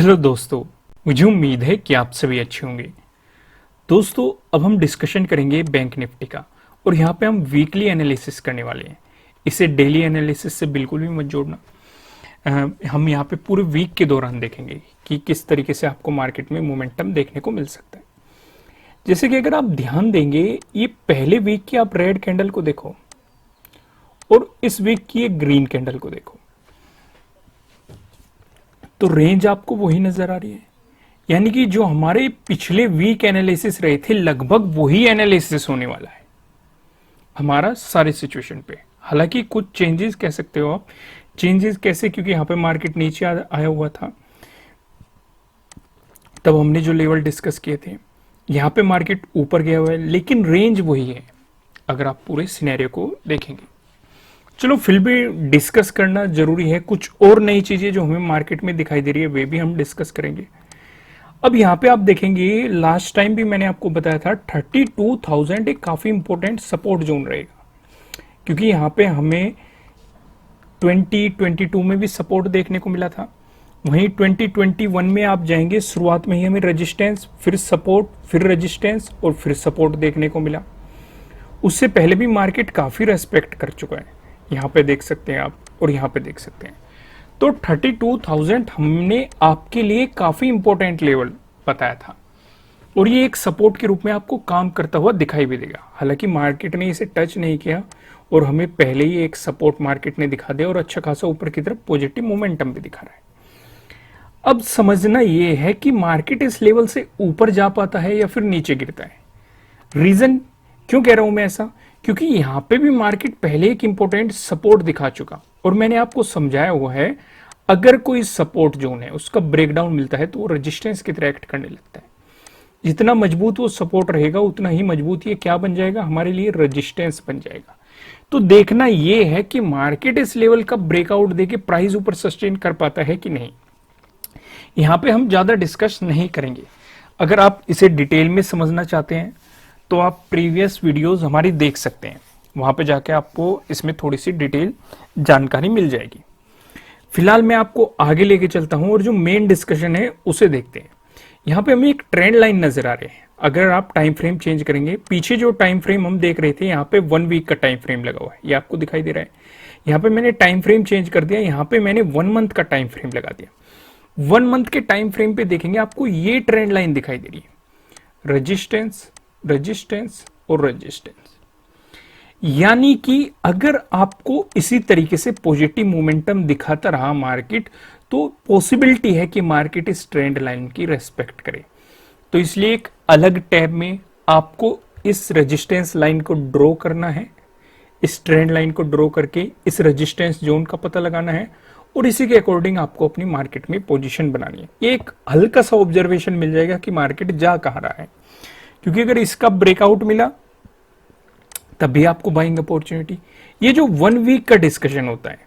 Hello दोस्तों, मुझे उम्मीद है कि आप सभी अच्छे होंगे। दोस्तों, अब हम डिस्कशन करेंगे बैंक निफ्टी का और यहाँ पे हम वीकली एनालिसिस करने वाले हैं। इसे डेली एनालिसिस से बिल्कुल भी मत जोड़ना। हम यहाँ पे पूरे वीक के दौरान देखेंगे कि किस तरीके से आपको मार्केट में मोमेंटम देखने को मिल सकता है। जैसे कि अगर आप ध्यान देंगे, ये पहले वीक की आप रेड कैंडल को देखो और इस वीक की एक ग्रीन कैंडल को देखो, तो रेंज आपको वही नजर आ रही है। यानी कि जो हमारे पिछले वीक एनालिसिस रहे थे, लगभग वही एनालिसिस होने वाला है हमारा सारे सिचुएशन पे। हालांकि कुछ चेंजेस कह सकते हो आप। चेंजेस कैसे? क्योंकि यहां पे मार्केट नीचे आया हुआ था, तब हमने जो लेवल डिस्कस किए थे, यहां पे मार्केट ऊपर गया हुआ है, लेकिन रेंज वही है अगर आप पूरे सिनेरियो को देखेंगे। चलो, फिर भी डिस्कस करना जरूरी है। कुछ और नई चीजें जो हमें मार्केट में दिखाई दे रही है वे भी हम डिस्कस करेंगे। अब यहाँ पे आप देखेंगे, लास्ट टाइम भी मैंने आपको बताया था 32,000 एक काफी इंपॉर्टेंट सपोर्ट जोन रहेगा, क्योंकि यहाँ पे हमें 2022 में भी सपोर्ट देखने को मिला था। वहीं 2021 में आप जाएंगे, शुरुआत में ही हमें रेजिस्टेंस, फिर सपोर्ट, फिर रेजिस्टेंस और फिर सपोर्ट देखने को मिला। उससे पहले भी मार्केट काफी रेस्पेक्ट कर चुका है, यहाँ पे देख सकते हैं आप और यहाँ पे देख सकते हैं। तो 32,000 हमने आपके लिए काफी इंपॉर्टेंट लेवल बताया था और ये एक सपोर्ट के रूप में आपको काम करता हुआ दिखाई भी देगा। हालांकि मार्केट ने इसे टच नहीं किया और हमें पहले ही एक सपोर्ट मार्केट ने दिखा दिया और अच्छा खासा ऊपर की तरफ पॉजिटिव मोमेंटम भी दिखा रहा है। अब समझना यह है कि मार्केट इस लेवल से ऊपर जा पाता है या फिर नीचे गिरता है। रीजन क्यों कह रहा हूं मैं ऐसा? क्योंकि यहां पे भी मार्केट पहले एक इंपॉर्टेंट सपोर्ट दिखा चुका और मैंने आपको समझाया हुआ है, अगर कोई सपोर्ट जोन है उसका ब्रेकडाउन मिलता है तो वो रेजिस्टेंस की तरह एक्ट करने लगता है। जितना मजबूत वो सपोर्ट रहेगा उतना ही मजबूत ये क्या बन जाएगा, हमारे लिए रेजिस्टेंस बन जाएगा। तो देखना ये है कि मार्केट इस लेवल का ब्रेकआउट देके प्राइस ऊपर सस्टेन कर पाता है कि नहीं। यहां पे हम ज्यादा डिस्कस नहीं करेंगे। अगर आप इसे डिटेल में समझना चाहते हैं तो आप प्रीवियस वीडियोस हमारी देख सकते हैं, वहां पे जाके आपको इसमें थोड़ी सी डिटेल जानकारी मिल जाएगी। फिलहाल मैं आपको आगे लेके चलता हूं और जो मेन डिस्कशन है उसे देखते हैं। यहाँ पे हमें एक ट्रेंड लाइन नजर आ रहे हैं। अगर आप टाइम फ्रेम चेंज करेंगे, पीछे जो टाइम फ्रेम हम देख रहे थे, यहाँ पे 1 वीक का टाइम फ्रेम लगा हुआ है, ये आपको दिखाई दे रहा है। यहाँ पे मैंने टाइम फ्रेम चेंज कर दिया, यहाँ पे मैंने 1 मंथ का टाइम फ्रेम लगा दिया। 1 मंथ के टाइम फ्रेम पे देखेंगे, आपको ये ट्रेंड लाइन दिखाई दे रही है, रेजिस्टेंस, रेजिस्टेंस और रेजिस्टेंस। यानी कि अगर आपको इसी तरीके से पॉजिटिव मोमेंटम दिखाता रहा मार्केट, तो पॉसिबिलिटी है कि मार्केट इस ट्रेंड लाइन की रेस्पेक्ट करे। तो इसलिए एक अलग टैब में आपको इस रेजिस्टेंस लाइन को ड्रॉ करना है, इस ट्रेंड लाइन को ड्रॉ करके इस रेजिस्टेंस जोन का पता लगाना है और इसी के अकॉर्डिंग आपको अपनी मार्केट में पोजीशन बनानी है। एक हल्का सा ऑब्जर्वेशन मिल जाएगा कि मार्केट जा कहां रहा है, क्योंकि अगर इसका ब्रेकआउट मिला तभी आपको बाइंग अपॉर्चुनिटी। ये जो 1 वीक का डिस्कशन होता है,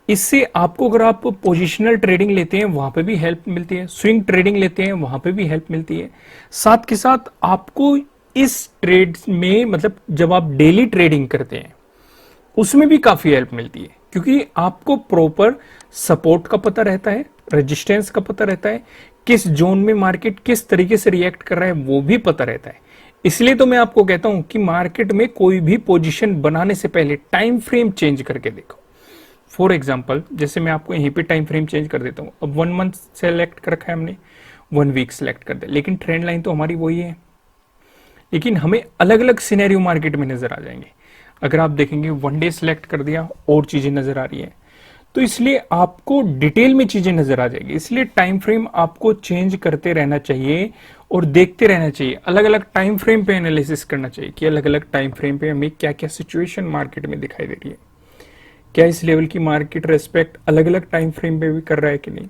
इससे आपको अगर आप पोजिशनल ट्रेडिंग लेते हैं वहां पे भी हेल्प मिलती है, स्विंग ट्रेडिंग लेते हैं वहां पे भी हेल्प मिलती है। साथ के साथ आपको इस ट्रेड में, मतलब जब आप डेली ट्रेडिंग करते हैं उसमें भी काफी हेल्प मिलती है, क्योंकि आपको प्रॉपर सपोर्ट का पता रहता है, रेजिस्टेंस का पता रहता है, किस जोन में मार्केट किस तरीके से रिएक्ट कर रहा है वो भी पता रहता है। इसलिए तो मैं आपको कहता हूं कि मार्केट में कोई भी पोजीशन बनाने से पहले टाइम फ्रेम चेंज करके देखो। फॉर एग्जांपल, जैसे मैं आपको यहीं पे टाइम फ्रेम चेंज कर देता हूं। अब 1 मंथ सेलेक्ट कर रखा है हमने, 1 वीक सेलेक्ट कर दिया, लेकिन ट्रेंड लाइन तो हमारी वही है, लेकिन हमें अलग अलग सिनेरियो मार्केट में नजर आ जाएंगे। अगर आप देखेंगे 1 डे सेलेक्ट कर दिया और चीजें नजर आ रही है, तो इसलिए आपको डिटेल में चीजें नजर आ जाएगी। इसलिए टाइम फ्रेम आपको चेंज करते रहना चाहिए और देखते रहना चाहिए, अलग अलग टाइम फ्रेम पे एनालिसिस करना चाहिए कि अलग अलग टाइम फ्रेम पे हमें क्या क्या सिचुएशन मार्केट में दिखाई दे रही है, क्या इस लेवल की मार्केट रेस्पेक्ट अलग अलग टाइम फ्रेम पे भी कर रहा है कि नहीं।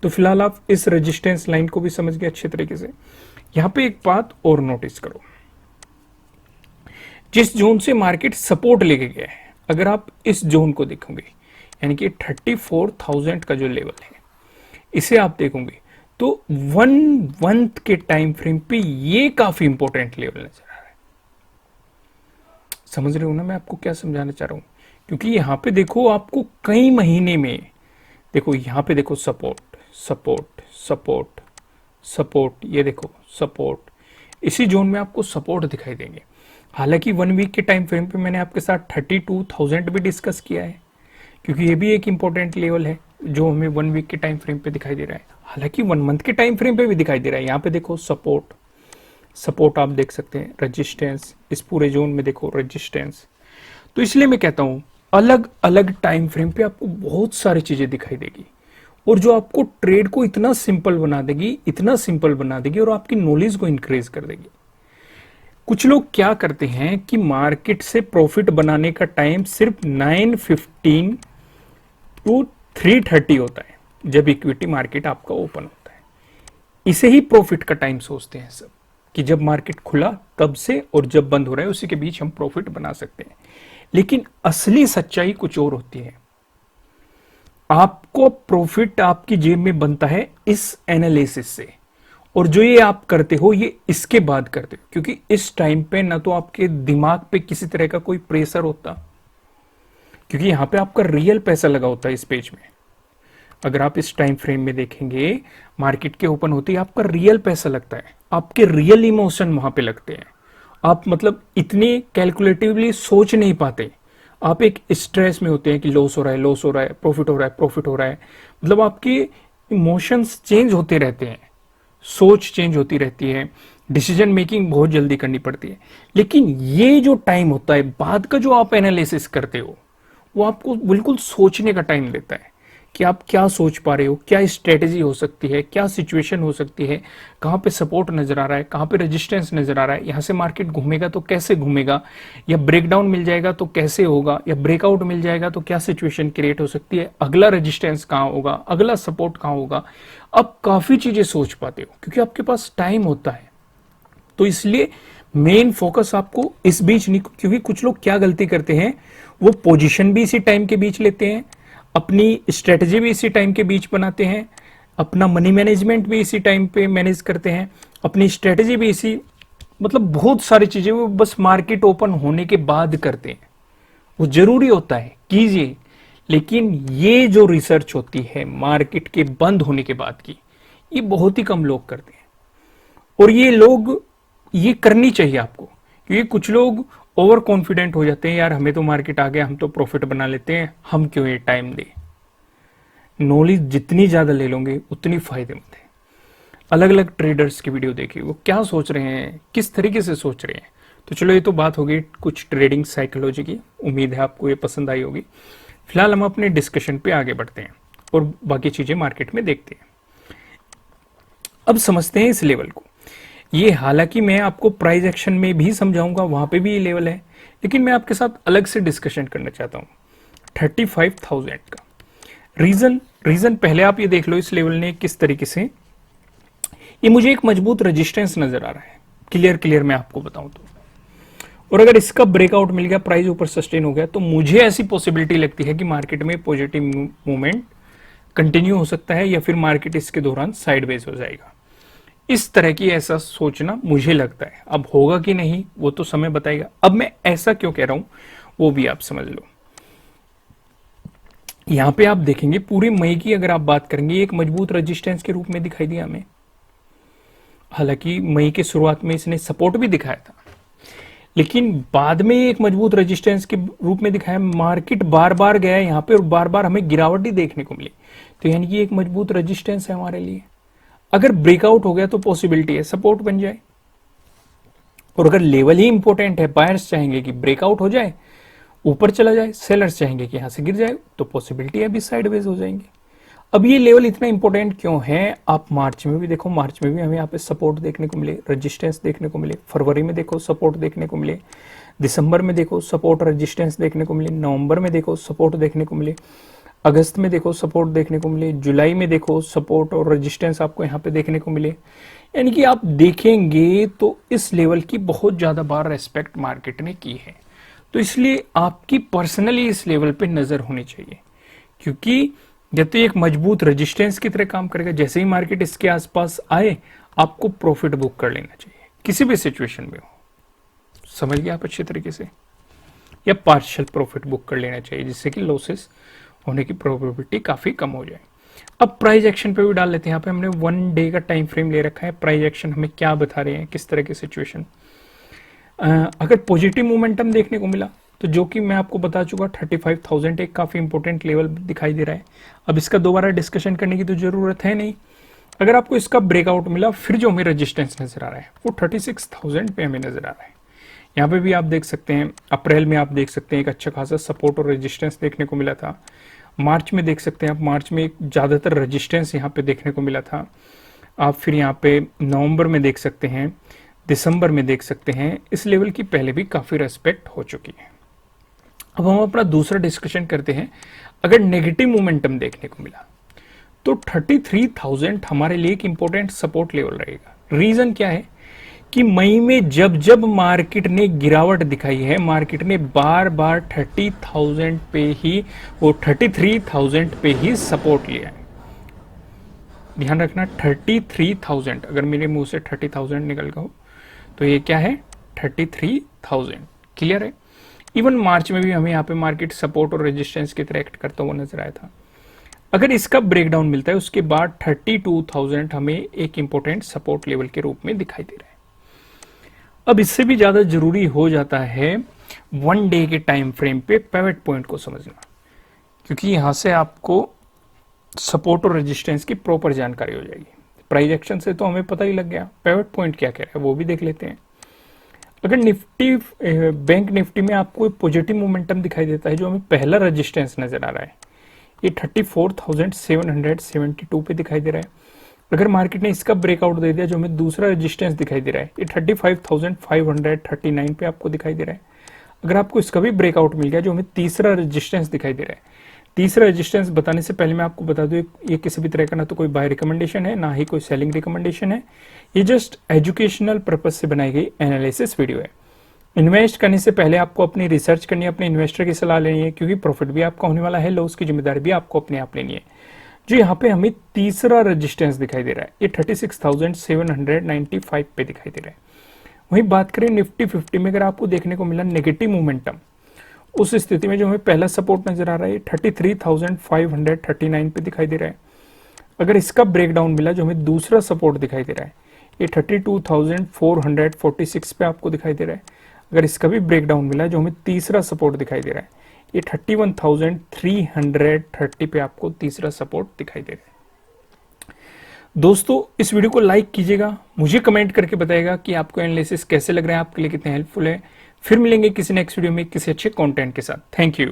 तो फिलहाल आप इस रेजिस्टेंस लाइन को भी समझ गए अच्छे तरीके से। यहां पे एक बात और नोटिस करो, जिस जोन से मार्केट सपोर्ट लेके गया है, अगर आप इस जोन को देखोगे, यानी कि 34,000 का जो लेवल है, इसे आप देखोगे तो 1 मंथ के टाइम फ्रेम पे ये काफी इंपॉर्टेंट लेवल नजर आ रहा है। समझ रहे हो ना मैं आपको क्या समझाना चाह रहा हूं? क्योंकि यहां पे देखो, आपको कई महीने में देखो, यहां पे देखो, सपोर्ट, सपोर्ट, सपोर्ट, सपोर्ट, ये देखो सपोर्ट, इसी जोन में आपको सपोर्ट दिखाई देंगे। हालांकि 1 वीक के टाइम फ्रेम पे मैंने आपके साथ 32,000 भी डिस्कस किया है, क्योंकि ये भी एक इंपॉर्टेंट लेवल है जो हमें 1 वीक के टाइम फ्रेम पे दिखाई दे रहा है। हालांकि 1 मंथ के टाइम फ्रेम पे भी दिखाई दे रहा है। यहाँ पे देखो सपोर्ट, सपोर्ट आप देख सकते हैं, रेजिस्टेंस, इस पूरे जोन में देखो रेजिस्टेंस। तो इसलिए मैं कहता हूं अलग अलग टाइम फ्रेम पे आपको बहुत सारी चीजें दिखाई देगी, और जो आपको ट्रेड को इतना सिंपल बना देगी, इतना सिंपल बना देगी, और आपकी नॉलेज को इंक्रीज कर देगी। कुछ लोग क्या करते हैं कि मार्केट से प्रॉफिट बनाने का टाइम सिर्फ 9:15 टू 3:30 होता है, जब इक्विटी मार्केट आपका ओपन होता है। इसे ही प्रॉफिट का टाइम सोचते हैं सब, कि जब मार्केट खुला तब से और जब बंद हो रहा है उसी के बीच हम प्रॉफिट बना सकते हैं। लेकिन असली सच्चाई कुछ और होती है। आपको प्रॉफिट आपकी जेब में बनता है इस एनालिसिस से, और जो ये आप करते हो ये इसके बाद करते हो, क्योंकि इस टाइम पे ना तो आपके दिमाग पे किसी तरह का कोई प्रेशर होता, क्योंकि यहां पे आपका रियल पैसा लगा होता है इस पेज में। अगर आप इस टाइम फ्रेम में देखेंगे, मार्केट के ओपन होते ही आपका रियल पैसा लगता है, आपके रियल इमोशन वहां पे लगते हैं। आप मतलब इतनी कैलकुलेटिवली सोच नहीं पाते, आप एक स्ट्रेस में होते हैं कि लॉस हो रहा है, लॉस हो रहा है, प्रॉफिट हो रहा है, प्रॉफिट हो रहा है। मतलब आपके इमोशंस चेंज होते रहते हैं, सोच चेंज होती रहती है, डिसीजन मेकिंग बहुत जल्दी करनी पड़ती है। लेकिन ये जो टाइम होता है बाद का, जो आप एनालिसिस करते हो, वो आपको बिल्कुल सोचने का टाइम देता है कि आप क्या सोच पा रहे हो, क्या स्ट्रेटेजी हो सकती है, क्या सिचुएशन हो सकती है, कहाँ पे सपोर्ट नजर आ रहा है, कहाँ पे रेजिस्टेंस नजर आ रहा है, यहाँ से मार्केट घूमेगा तो कैसे घूमेगा, या ब्रेकडाउन मिल जाएगा तो कैसे होगा, या ब्रेकआउट मिल जाएगा तो क्या सिचुएशन क्रिएट हो सकती है, अगला रेजिस्टेंस कहाँ होगा, अगला सपोर्ट कहाँ होगा। आप काफी चीजें सोच पाते हो क्योंकि आपके पास टाइम होता है। तो इसलिए मेन फोकस आपको इस बीच नहीं, क्योंकि कुछ लोग क्या गलती करते हैं, वो पोजीशन भी इसी टाइम के बीच लेते हैं, अपनी स्ट्रेटजी भी इसी टाइम के बीच बनाते हैं, अपना मनी मैनेजमेंट भी इसी टाइम पे मैनेज करते हैं, अपनी स्ट्रेटजी भी इसी, मतलब बहुत सारी चीजें वो बस मार्केट ओपन होने के बाद करते हैं। वो जरूरी होता है, कीजिए, लेकिन ये जो रिसर्च होती है मार्केट के बंद होने के बाद की, ये बहुत ही कम लोग करते हैं। और ये लोग, ये करनी चाहिए आपको, क्योंकि कुछ लोग ओवर कॉन्फिडेंट हो जाते हैं, यार हमें तो मार्केट आ गया, हम तो प्रॉफिट बना लेते हैं, हम क्यों ये टाइम दें। नॉलेज जितनी ज्यादा ले लोगे उतनी फायदेमंद है। अलग अलग ट्रेडर्स की वीडियो देखिए, वो क्या सोच रहे हैं, किस तरीके से सोच रहे हैं। तो चलो, ये तो बात होगी कुछ ट्रेडिंग साइकोलॉजी की, उम्मीद है आपको ये पसंद आई होगी। फिलहाल हम अपने डिस्कशन पे आगे बढ़ते हैं और बाकी चीजें मार्केट में देखते हैं। अब समझते हैं इस लेवल को। ये हालांकि मैं आपको प्राइस एक्शन में भी समझाऊंगा, वहां पे भी ये लेवल है, लेकिन मैं आपके साथ अलग से डिस्कशन करना चाहता हूं 35,000 का। रीजन पहले आप ये देख लो इस लेवल ने किस तरीके से, ये मुझे एक मजबूत रेजिस्टेंस नजर आ रहा है, क्लियर मैं आपको बताऊं तो। और अगर इसका ब्रेकआउट मिल गया, प्राइस ऊपर सस्टेन हो गया, तो मुझे ऐसी पॉसिबिलिटी लगती है कि मार्केट में पॉजिटिव मूवमेंट कंटिन्यू हो सकता है, या फिर मार्केट इसके दौरान साइडवेज हो जाएगा। इस तरह की ऐसा सोचना मुझे लगता है। अब होगा कि नहीं वो तो समय बताएगा। अब मैं ऐसा क्यों कह रहा हूं वो भी आप समझ लो। यहां पे आप देखेंगे पूरे मई की अगर आप बात करेंगे, एक मजबूत रेजिस्टेंस के रूप में दिखाई दिया हमें। हालांकि मई के शुरुआत में इसने सपोर्ट भी दिखाया था, लेकिन बाद में एक मजबूत रेजिस्टेंस के रूप में दिखाया। मार्केट बार बार गया यहाँ पे और बार बार हमें गिरावट ही देखने को मिली, तो यानी कि एक मजबूत रेजिस्टेंस है हमारे लिए। अगर ब्रेकआउट हो गया तो पॉसिबिलिटी है सपोर्ट बन जाए, और अगर लेवल ही इंपॉर्टेंट है, बायर्स चाहेंगे कि ब्रेकआउट हो जाए, ऊपर चला जाए, सेलर्स चाहेंगे कि यहां से गिर जाए, तो पॉसिबिलिटी है भी साइडवेज हो जाएंगे। अब ये लेवल इतना इंपॉर्टेंट क्यों है, आप मार्च में भी देखो, मार्च में भी हमें यहाँ पे सपोर्ट देखने को मिले, रेजिस्टेंस देखने को मिले। फरवरी में देखो सपोर्ट देखने को मिले, दिसंबर में देखो सपोर्ट रेजिस्टेंस देखने को मिले, नवंबर में देखो सपोर्ट देखने को मिले, अगस्त में देखो सपोर्ट देखने को मिले, जुलाई में देखो सपोर्ट और रेजिस्टेंस आपको यहाँ पे देखने को मिले। यानी कि आप देखेंगे तो इस लेवल की बहुत ज्यादा बार रेस्पेक्ट मार्केट ने की है। तो इसलिए आपकी पर्सनली इस लेवल पे नजर होनी चाहिए, क्योंकि जब तो एक मजबूत रेजिस्टेंस की तरह काम करेगा, जैसे ही मार्केट इसके आसपास आए आपको प्रॉफिट बुक कर लेना चाहिए, किसी भी सिचुएशन में हो। समझ गए आप अच्छे तरीके से, या पार्शियल प्रॉफिट बुक कर लेना चाहिए, जिससे कि लॉसेस होने की प्रोबेबिलिटी काफी कम हो जाए। अब प्राइस एक्शन पे भी डाल लेते हैं। यहाँ पे हमने 1 डे का टाइम फ्रेम ले रखा है। प्राइस एक्शन हमें क्या बता रहे हैं, किस तरह की सिचुएशन। अगर पॉजिटिव मोमेंटम देखने को मिला तो जो कि मैं आपको बता चुका 35,000 एक काफी इंपॉर्टेंट लेवल दिखाई दे रहा है। अब इसका दोबारा डिस्कशन करने की तो जरूरत है नहीं। अगर आपको इसका ब्रेकआउट मिला, फिर जो हमें रेजिस्टेंस नजर आ रहा है वो 36,000 पे हमें नजर आ रहा है। यहाँ पे भी आप देख सकते हैं, अप्रैल में आप देख सकते हैं एक अच्छा खासा सपोर्ट और रेजिस्टेंस देखने को मिला था। मार्च में देख सकते हैं आप, मार्च में एक ज्यादातर रेजिस्टेंस यहाँ पे देखने को मिला था। आप फिर यहाँ पे नवंबर में देख सकते हैं, दिसंबर में देख सकते हैं, इस लेवल की पहले भी काफी रेस्पेक्ट हो चुकी है। अब हम अपना दूसरा डिस्कशन करते हैं। अगर नेगेटिव मोमेंटम देखने को मिला तो 33,000 हमारे लिए एक इंपॉर्टेंट सपोर्ट लेवल रहेगा। रीजन क्या है कि मई में जब जब मार्केट ने गिरावट दिखाई है, मार्केट ने बार बार 30,000 पे ही, वो 33,000 पे ही सपोर्ट लिया है। ध्यान रखना 33,000, अगर मेरे मुंह से 30,000 निकल गया हो तो ये क्या है 33,000। क्लियर है। इवन मार्च में भी हमें यहाँ पे मार्केट सपोर्ट और रेजिस्टेंस की तरह एक्ट करता हुआ नजर आया था। अगर इसका ब्रेकडाउन मिलता है उसके बाद 32,000 हमें एक इंपॉर्टेंट सपोर्ट लेवल के रूप में दिखाई दे रहा है। अब इससे भी ज्यादा जरूरी हो जाता है 1 डे के टाइम फ्रेम पे पिवट पॉइंट को समझना, क्योंकि यहां से आपको सपोर्ट और रेजिस्टेंस की प्रॉपर जानकारी हो जाएगी। प्राइस एक्शन से तो हमें पता ही लग गया, पिवट पॉइंट क्या कह रहा है वो भी देख लेते हैं। अगर निफ्टी बैंक निफ्टी में आपको पॉजिटिव मोमेंटम दिखाई देता है, जो हमें पहला रेजिस्टेंस नजर आ रहा है ये 34,772 पे दिखाई दे रहा है। अगर मार्केट ने इसका ब्रेकआउट दे दिया, जो हमें दूसरा रेजिस्टेंस दिखाई दे रहा है ये 35,539 पे आपको दिखाई दे रहा है। अगर आपको इसका भी ब्रेकआउट मिल गया, जो हमें तीसरा रेजिस्टेंस दिखाई दे रहा है। तीसरा रेजिस्टेंस बताने से पहले मैं आपको बता दूं, ये किसी भी तरह का ना तो कोई बाय रिकमेंडेशन है, ना ही कोई सेलिंग रिकमेंडेशन है। ये जस्ट एजुकेशनल पर्पज से बनाई गई एनालिसिस वीडियो है। इन्वेस्ट करने से पहले आपको अपनी रिसर्च करनी है, अपने इन्वेस्टर की सलाह लेनी है, क्योंकि प्रॉफिट भी आपका होने वाला है, लॉस की जिम्मेदारी भी आपको अपने आप लेनी है। जो यहाँ पे हमें तीसरा रेजिस्टेंस दिखाई दे रहा है ये 36,795 पे दिखाई दे रहा है। वहीं बात करें निफ्टी 50 में, अगर आपको देखने को मिला नेगेटिव मोमेंटम, उस स्थिति में जो हमें पहला सपोर्ट नजर आ रहा है 33,539 पे दिखाई दे रहा है। अगर इसका ब्रेकडाउन मिला, जो हमें दूसरा सपोर्ट दिखाई दे रहा है ये 32,446 पे आपको दिखाई दे रहा है। अगर इसका भी ब्रेकडाउन मिला, जो हमें तीसरा सपोर्ट दिखाई दे रहा है ये 31,330 पे आपको तीसरा सपोर्ट दिखाई दे रहा है। दोस्तों इस वीडियो को लाइक कीजिएगा, मुझे कमेंट करके बताइएगा कि आपको एनालिसिस कैसे लग रहा है, आपके लिए कितने हेल्पफुल है। फिर मिलेंगे किसी नेक्स्ट वीडियो में किसी अच्छे कंटेंट के साथ। Thank you.